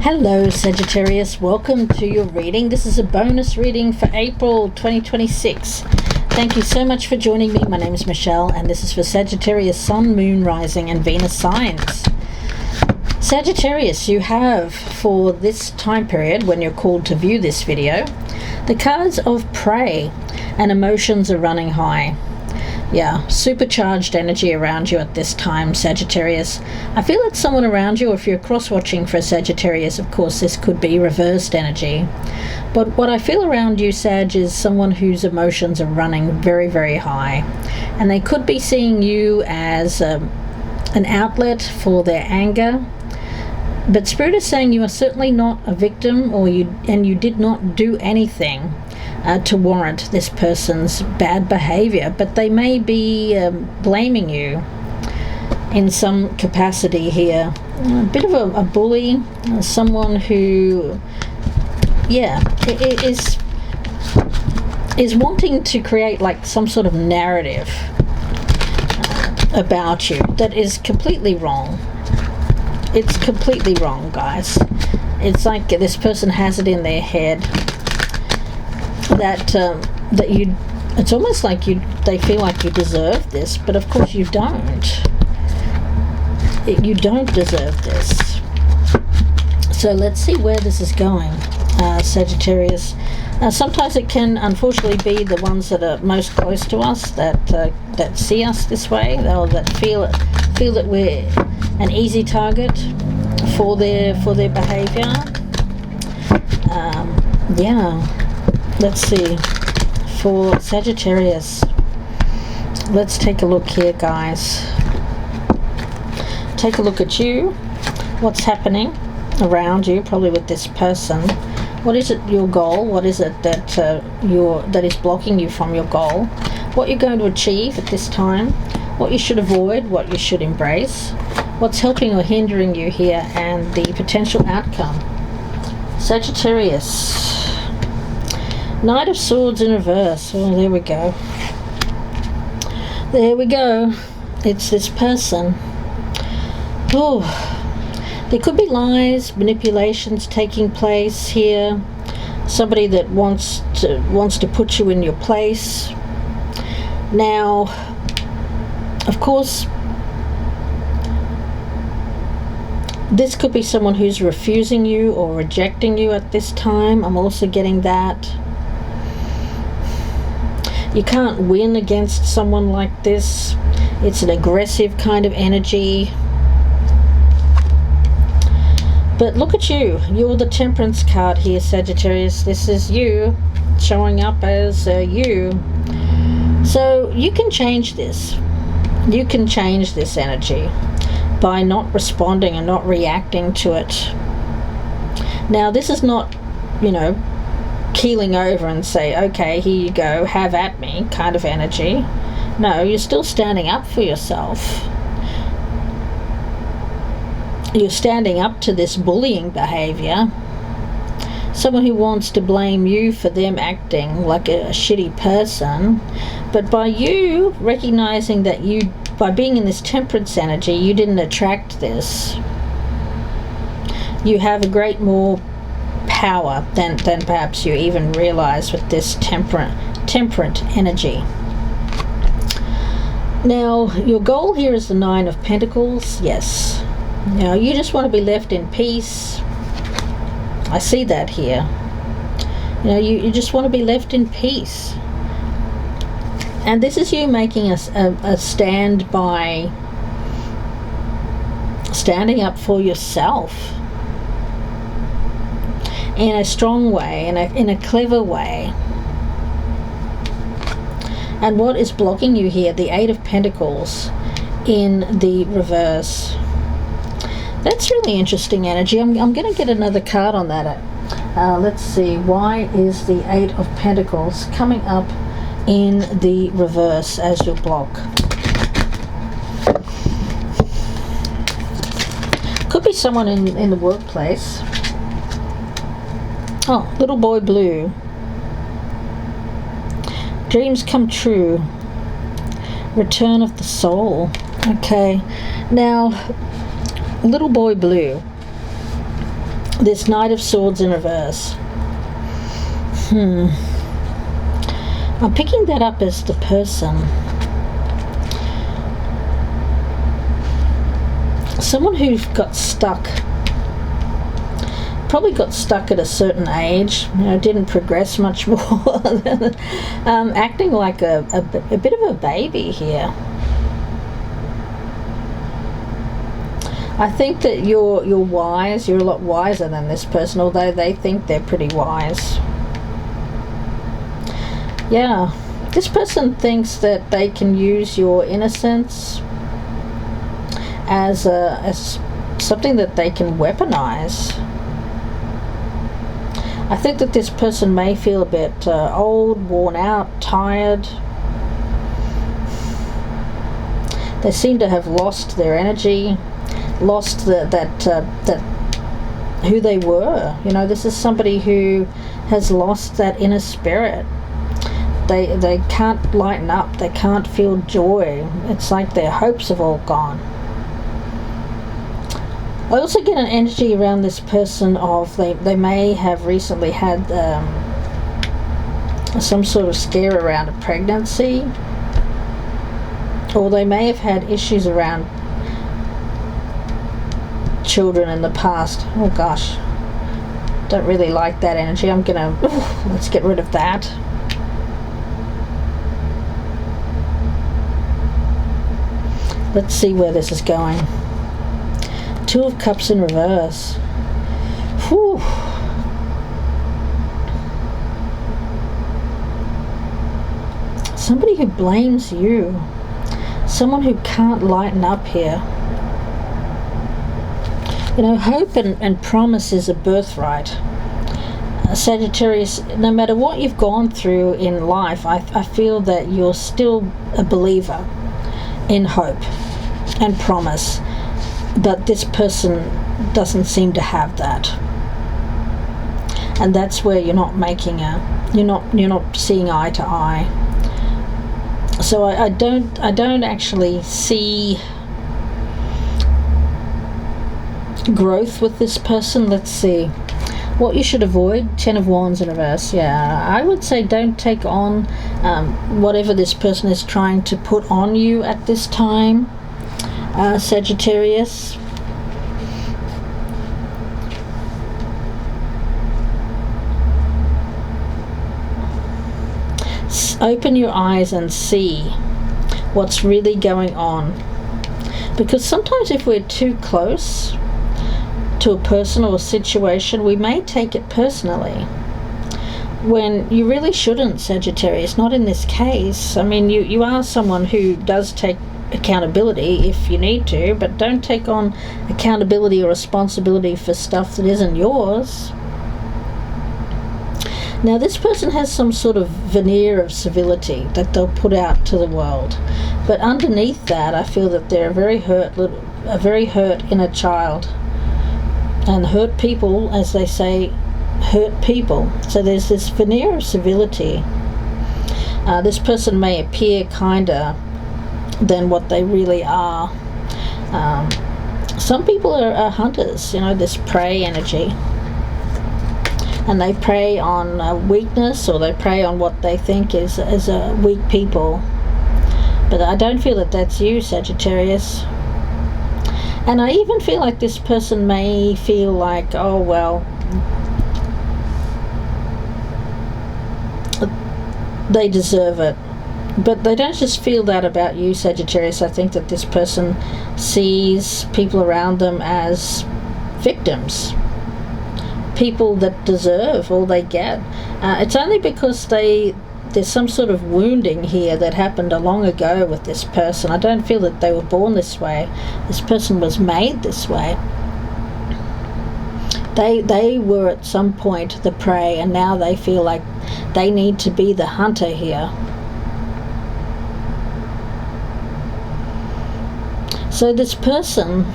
Hello Sagittarius, welcome to your reading. This is a bonus reading for April 2026. Thank you so much for joining me. My name is Michelle and this is for Sagittarius Sun, Moon, Rising and Venus signs. Sagittarius, you have for this time period when you're called to view this video, the cards of prey and emotions are running high. Yeah, supercharged energy around you at this time, Sagittarius. I feel it's someone around you. If you're cross-watching for a Sagittarius, of course, this could be reversed energy. But what I feel around you, Sag, is someone whose emotions are running very, very high. And they could be seeing you as an outlet for their anger. But Spirit is saying you are certainly not a victim, and you did not do anything to warrant this person's bad behavior, but they may be blaming you in some capacity here. A bit of a bully, someone who, is wanting to create like some sort of narrative about you that is completely wrong. It's completely wrong, guys. It's like this person has it in their head that you, it's almost like they feel like you deserve this, but of course you don't. You don't deserve this. So let's see where this is going, Sagittarius. Sometimes it can unfortunately be the ones that are most close to us that see us this way, or that feel that we're an easy target for their behavior. Let's see, for Sagittarius, let's take a look here, guys. Take a look at you. What's happening around you, probably with this person. What is it, your goal? What is it that is blocking you from your goal? What you're going to achieve at this time? What you should avoid? What you should embrace? What's helping or hindering you here, and the potential outcome? Sagittarius. Knight of Swords in reverse. Oh, there we go. There we go. It's this person. Oh, there could be lies, manipulations taking place here. Somebody that wants to put you in your place. Now, of course, this could be someone who's refusing you or rejecting you at this time. I'm also getting that. You can't win against someone like this. It's an aggressive kind of energy. But look at you. You're the Temperance card here, Sagittarius. This is you showing up as you. So you can change this. You can change this energy by not responding and not reacting to it. Now, this is not, keeling over and say, okay, here you go, have at me kind of energy. No, you're still standing up for yourself. You're standing up to this bullying behavior. Someone who wants to blame you for them acting like a shitty person. But by you recognizing that by being in this Temperance energy, you didn't attract this. You have a great more power than perhaps you even realize with this temperate energy. Now, your goal here is the Nine of Pentacles. Yes. Now, you just want to be left in peace. I see that here. You just want to be left in peace. And this is you making a stand by standing up for yourself in a strong way, in a clever way. And what is blocking you here? The Eight of Pentacles in the reverse. That's really interesting energy. I'm going to get another card on that. Let's see. Why is the Eight of Pentacles coming up in the reverse as your block? Could be someone in the workplace. Oh, Little Boy Blue. Dreams come true. Return of the soul. Okay. Now, Little Boy Blue. this Knight of Swords in reverse. I'm picking that up as the person. Someone who got stuck. Probably got stuck at a certain age, didn't progress much more than acting like a bit of a baby here. I think that you're wise. You're a lot wiser than this person, although they think they're pretty wise. Yeah, this person thinks that they can use your innocence as something that they can weaponize. I think that this person may feel a bit old, worn out, tired. They seem to have lost their energy, lost that who they were. This is somebody who has lost that inner spirit. They can't lighten up. They can't feel joy. It's like their hopes have all gone. I also get an energy around this person of they may have recently had some sort of scare around a pregnancy, or they may have had issues around children in the past. Oh gosh, don't really like that energy. Let's get rid of that. Let's see where this is going. Two of Cups in reverse. Whew. Somebody who blames you. Someone who can't lighten up here. Hope and promise is a birthright. Sagittarius, no matter what you've gone through in life, I feel that you're still a believer in hope and promise. But this person doesn't seem to have that, and that's where you're not seeing eye to eye. So I don't actually see growth with this person. Let's see what you should avoid. 10 of Wands in reverse. Yeah, I would say don't take on whatever this person is trying to put on you at this time. Sagittarius. Open your eyes and see what's really going on, because sometimes if we're too close to a person or a situation, we may take it personally when you really shouldn't, Sagittarius. Not in this case. I mean, you are someone who does take accountability if you need to, but don't take on accountability or responsibility for stuff that isn't yours. Now, this person has some sort of veneer of civility that they'll put out to the world, but underneath that, I feel that they're a very hurt inner child, and hurt people, as they say, hurt people. So there's this veneer of civility. This person may appear kinder than what they really are. Some people are hunters, this prey energy, and they prey on weakness, or they prey on what they think is a weak people. But I don't feel that that's you, Sagittarius. And I even feel like this person may feel like, oh well, they deserve it. But they don't just feel that about you, Sagittarius. I think that this person sees people around them as victims, people that deserve all they get. It's only because there's some sort of wounding here that happened a long ago with this person. I don't feel that they were born this way. This person was made this way. They were at some point the prey, and now they feel like they need to be the hunter here. So this person,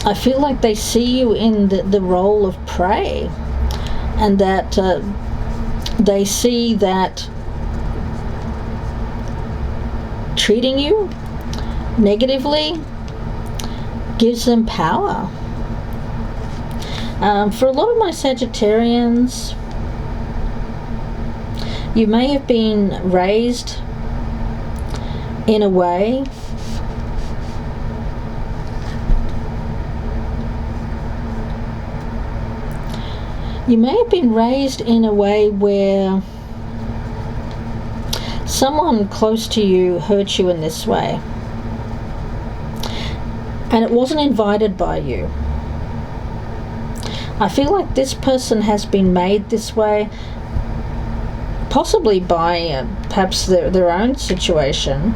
I feel like they see you in the role of prey, and that they see that treating you negatively gives them power. For a lot of my Sagittarians, you may have been raised in a way where someone close to you hurt you in this way, and it wasn't invited by you. I feel like this person has been made this way, possibly by perhaps their own situation.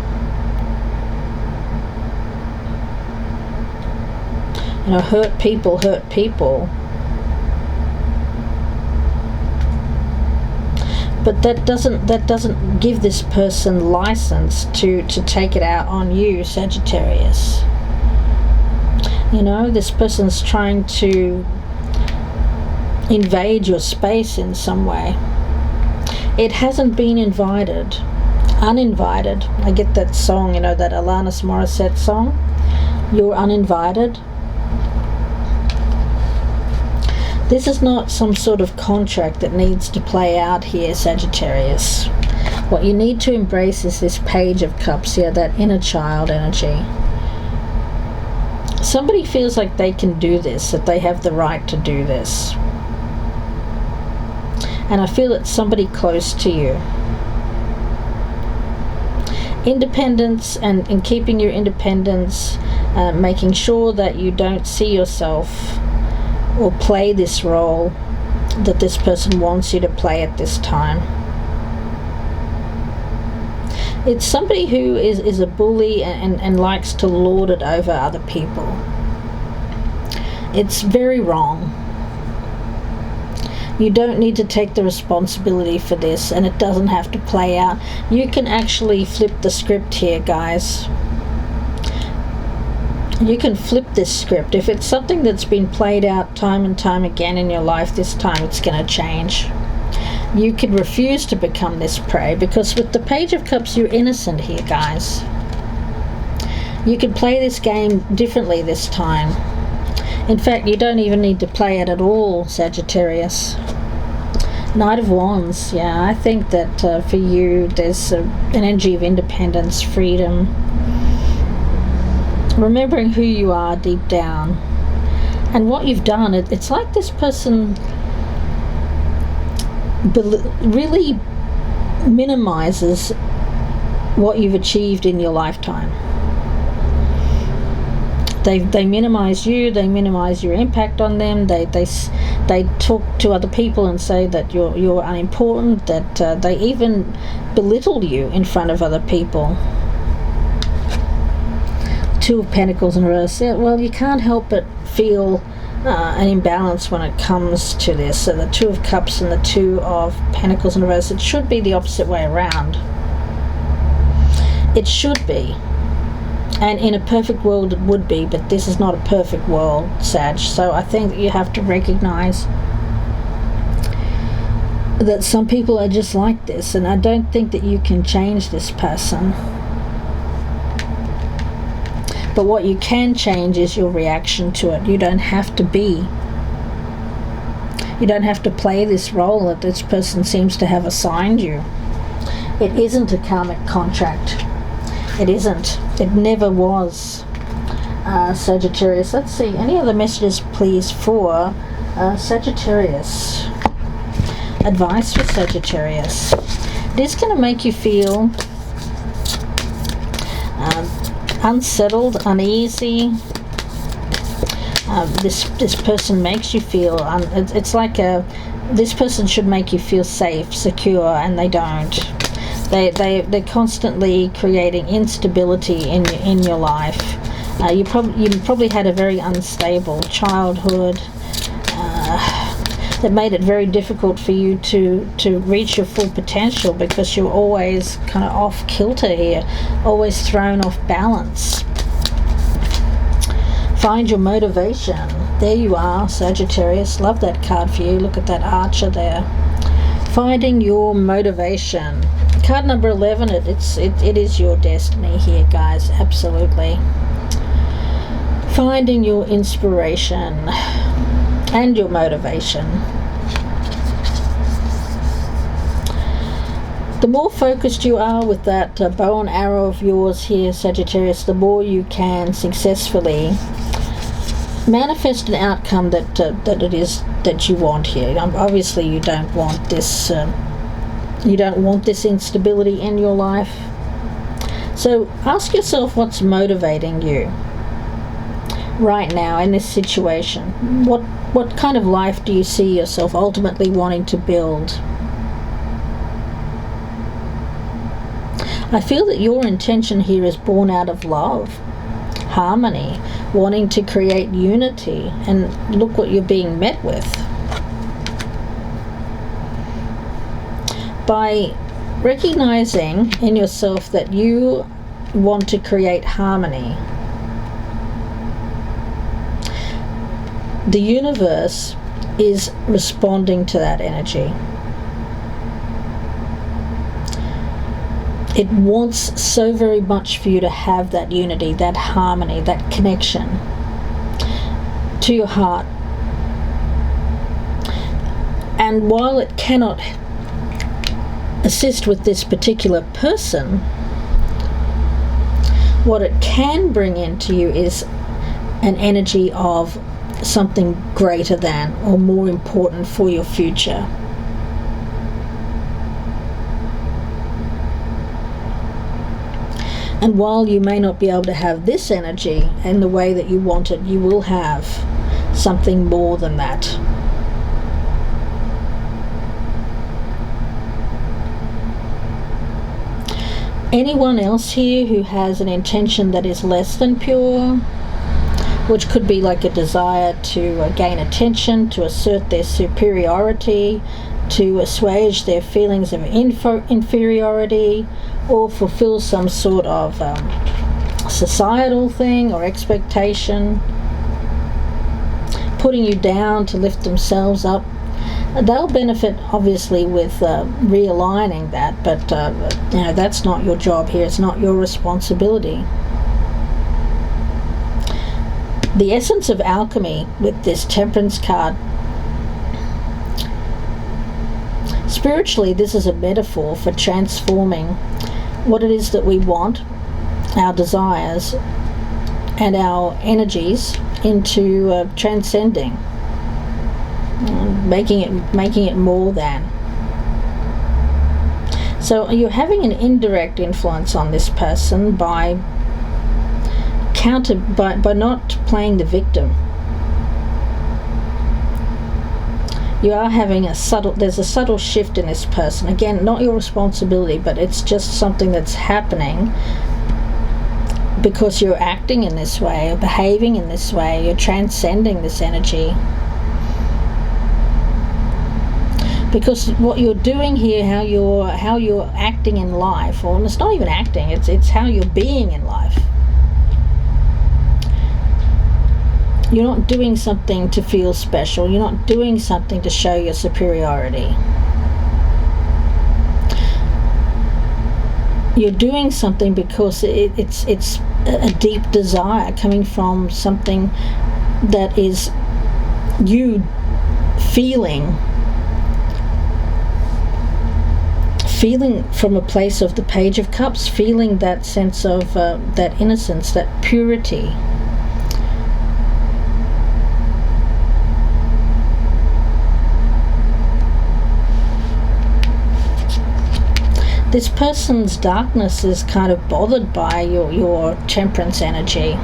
You know, hurt people hurt people. But that doesn't give this person license to take it out on you, Sagittarius. You know, this person's trying to invade your space in some way. It hasn't been invited. Uninvited. I get that song, you know, that Alanis Morissette song. You're uninvited. This is not some sort of contract that needs to play out here, Sagittarius. What you need to embrace is this Page of Cups here, that inner child energy. Somebody feels like they can do this, that they have the right to do this. And I feel it's somebody close to you. Independence and keeping your independence, making sure that you don't see yourself or play this role that this person wants you to play at this time. It's somebody who is a bully and likes to lord it over other people. It's very wrong. You don't need to take the responsibility for this, and it doesn't have to play out. You can actually flip the script here, guys. You can flip this script. If it's something that's been played out time and time again in your life, this time it's going to change. You could refuse to become this prey, because with the Page of Cups, you're innocent here, guys. You could play this game differently this time. In fact, you don't even need to play it at all, Sagittarius. Knight of Wands. Yeah, I think that for you, there's an energy of independence, freedom, remembering who you are deep down and what you've done. It's like this person really minimizes what you've achieved in your lifetime. They minimize you, they minimize your impact on them, they talk to other people and say that you're unimportant, that they even belittle you in front of other people. Two of Pentacles in reverse. Yeah, well, you can't help but feel an imbalance when it comes to this. So the Two of Cups and the Two of Pentacles in reverse. It should be the opposite way around. It should be. And in a perfect world it would be, but this is not a perfect world, Sag. So I think that you have to recognize that some people are just like this, and I don't think that you can change this person. But what you can change is your reaction to it. You don't have to play this role that this person seems to have assigned you. It isn't a karmic contract. It isn't. It never was. Sagittarius. Let's see. Any other messages, please, for Sagittarius? Advice for Sagittarius. It is going to make you feel unsettled, uneasy. This person makes you feel it's like this person should make you feel safe, secure, and they don't. They're constantly creating instability in your life. You probably had a very unstable childhood that made it very difficult for you to reach your full potential, because you're always kind of off kilter here, always thrown off balance. Find your motivation. There you are, Sagittarius. Love that card for you. Look at that archer there. Finding your motivation. Card number 11. It is your destiny here, guys. Absolutely. Finding your inspiration. and your motivation. The more focused you are with that bow and arrow of yours here, Sagittarius, the more you can successfully manifest an outcome that you want here. Obviously, you don't want this. You don't want this instability in your life. So ask yourself what's motivating you right now in this situation. What kind of life do you see yourself ultimately wanting to build? I feel that your intention here is born out of love, harmony, wanting to create unity, and look what you're being met with. By recognizing in yourself that you want to create harmony, the universe is responding to that energy. It wants so very much for you to have that unity, that harmony, that connection to your heart. And while it cannot assist with this particular person, what it can bring into you is an energy of something greater than or more important for your future. And while you may not be able to have this energy in the way that you want it, you will have something more than that. Anyone else here who has an intention that is less than pure, which could be like a desire to gain attention, to assert their superiority, to assuage their feelings of inferiority, or fulfill some sort of societal thing or expectation, putting you down to lift themselves up, they'll benefit obviously with realigning that, but that's not your job here. It's not your responsibility. The essence of alchemy with this Temperance card, spiritually, this is a metaphor for transforming what it is that we want, our desires, and our energies into transcending, making it more than. So you're having an indirect influence on this person by not playing the victim. You are having there's a subtle shift in this person. Again, not your responsibility, but it's just something that's happening because you're acting in this way, or behaving in this way, you're transcending this energy. Because what you're doing here, how you're acting in life, or it's not even acting, it's how you're being in life. You're not doing something to feel special. You're not doing something to show your superiority. You're doing something because it's a deep desire coming from something that is you feeling from a place of the Page of Cups, feeling that sense of that innocence, that purity. This person's darkness is kind of bothered by your Temperance energy.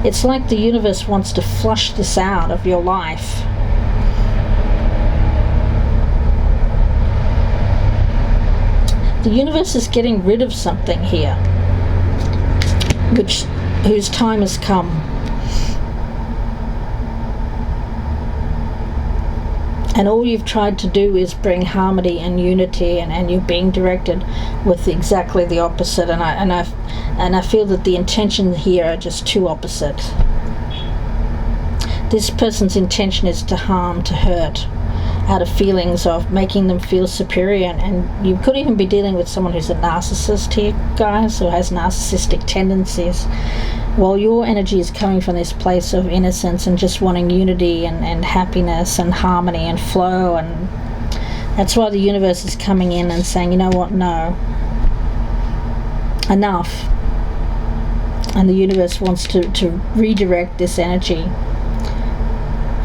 It's like the universe wants to flush this out of your life. The universe is getting rid of something here, whose time has come. And all you've tried to do is bring harmony and unity, and you're being directed with exactly the opposite. And I feel that the intentions here are just too opposite. This person's intention is to harm, to hurt, out of feelings of making them feel superior. And you could even be dealing with someone who's a narcissist here, guys, who has narcissistic tendencies, while your energy is coming from this place of innocence and just wanting unity and happiness and harmony and flow. And that's why the universe is coming in and saying, you know what, no, enough. And the universe wants to redirect this energy.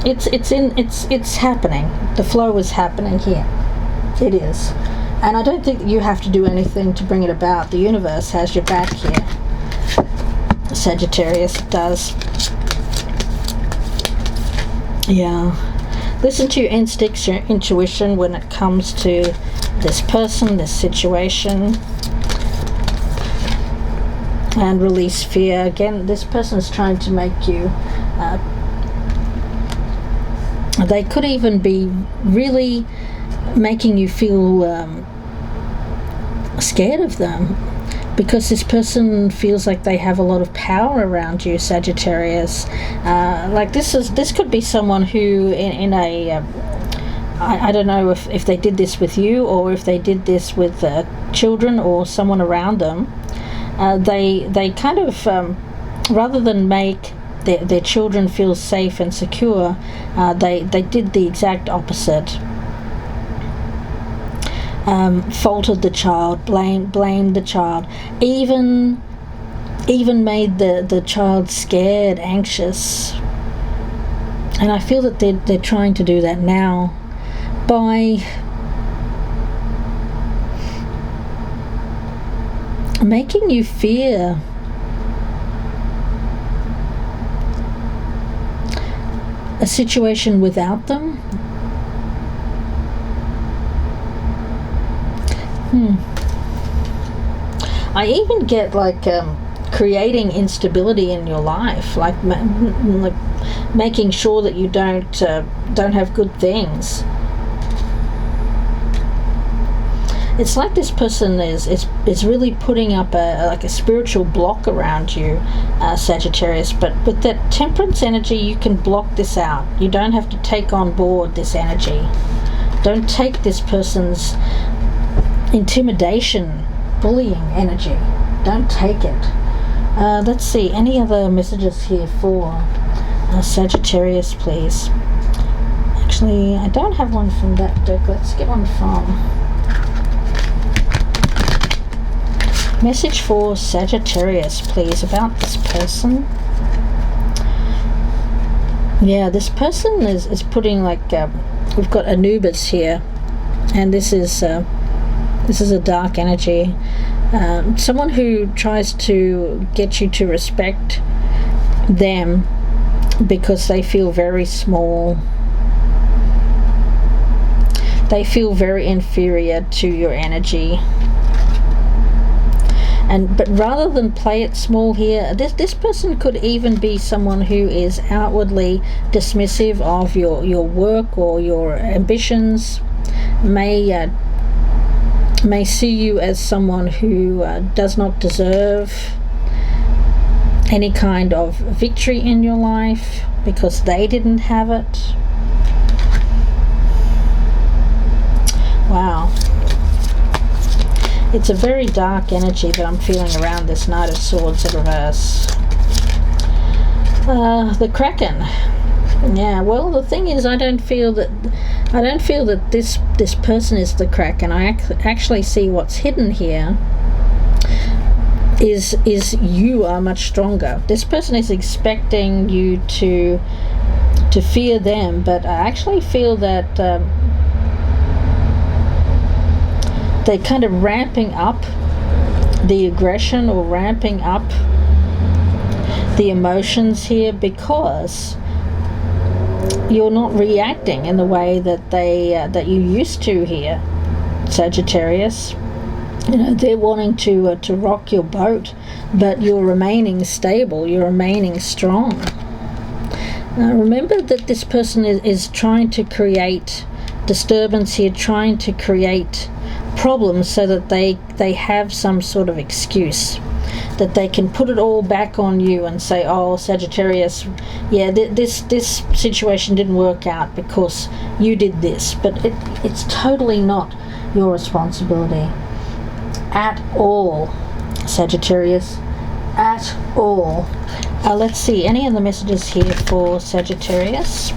It's happening. The flow is happening here. It is. And I don't think that you have to do anything to bring it about. The universe has your back here. Sagittarius does. Yeah. Listen to your instincts, your intuition when it comes to this person, this situation. And release fear. Again, this person is trying to make you they could even be really making you feel scared of them, because this person feels like they have a lot of power around you, Sagittarius. Like this could be someone who in a I don't know if they did this with you, or if they did this with children or someone around them. They kind of, rather than make their children feel safe and secure, they did the exact opposite. Faulted the child, blamed the child, even made the child scared, anxious. And I feel that they're trying to do that now by making you fear a situation without them. I even get like creating instability in your life, like making sure that you don't have good things. It's like this person is really putting up a spiritual block around you, Sagittarius. But with that temperance energy, you can block this out. You don't have to take on board this energy. Don't take this person's intimidation, bullying energy. Don't take it. Let's see, any other messages here for Sagittarius, please? Actually, I don't have one from that deck. Let's get one from... Message for Sagittarius, please, about this person. Yeah, this person is putting like we've got Anubis here, and this is a dark energy. Someone who tries to get you to respect them because they feel very small. They feel very inferior to your energy. But rather than play it small here, this person could even be someone who is outwardly dismissive of your work or your ambitions, may see you as someone who does not deserve any kind of victory in your life because they didn't have it. Wow. It's a very dark energy that I'm feeling around this Knight of Swords in reverse. The Kraken. Yeah, well, the thing is, I don't feel that this person is the Kraken. I actually see what's hidden here is you are much stronger. This person is expecting you to fear them, but I actually feel that they're kind of ramping up the aggression or ramping up the emotions here because you're not reacting in the way that that you used to here, Sagittarius. You know, they're wanting to rock your boat, but you're remaining stable, you're remaining strong. Now remember that this person is trying to create disturbance here, trying to create problems so that they have some sort of excuse. that they can put it all back on you and say, oh, Sagittarius, yeah, this situation didn't work out because you did this. But it's totally not your responsibility at all, Sagittarius, at all. Let's see, any of the messages here for Sagittarius?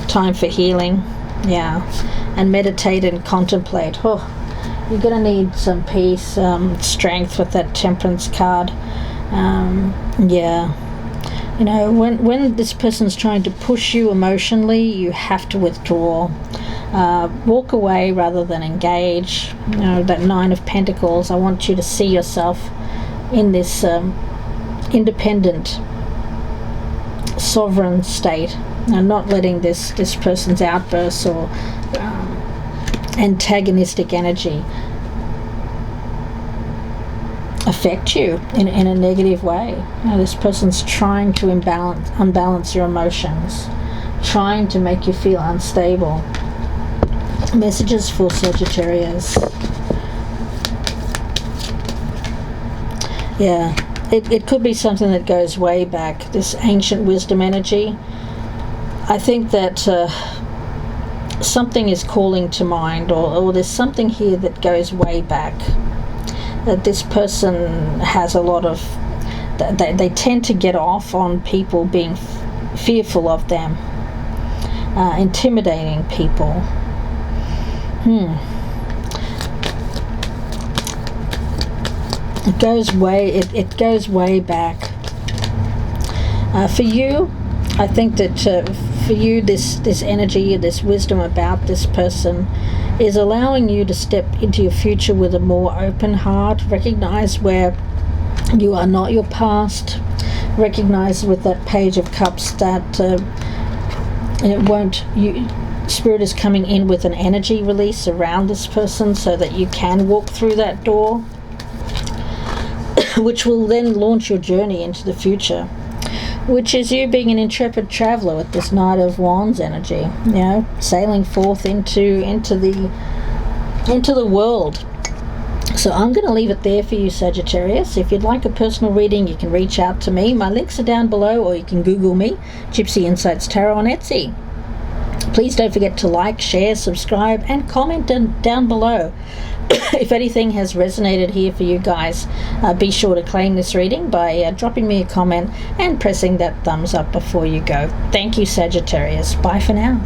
Time for healing, yeah, and meditate and contemplate. Oh, you're going to need some peace, strength with that Temperance card. Yeah, you know, when this person's trying to push you emotionally, you have to withdraw. Walk away rather than engage. You know, that Nine of Pentacles, I want you to see yourself in this independent, sovereign state, and not letting this person's outbursts or antagonistic energy affect you in a negative way. You know, this person's trying to unbalance your emotions, trying to make you feel unstable. Messages for Sagittarius. Yeah, it could be something that goes way back, this ancient wisdom energy. I think that something is calling to mind, or there's something here that goes way back, that this person has a lot of, they tend to get off on people being fearful of them, intimidating people. It goes way back. For you, I think that for you, this energy, this wisdom about this person is allowing you to step into your future with a more open heart. Recognize where you are not your past. Recognize with that Page of Cups that Spirit is coming in with an energy release around this person so that you can walk through that door, which will then launch your journey into the future, which is you being an intrepid traveler with this Knight of Wands energy, you know, sailing forth into the world. So I'm going to leave it there for you, Sagittarius. If you'd like a personal reading, you can reach out to me. My links are down below, or you can Google me, Gypsy Insights Tarot on Etsy. Please don't forget to like, share, subscribe, and comment down below. If anything has resonated here for you guys, be sure to claim this reading by dropping me a comment and pressing that thumbs up before you go. Thank you, Sagittarius. Bye for now.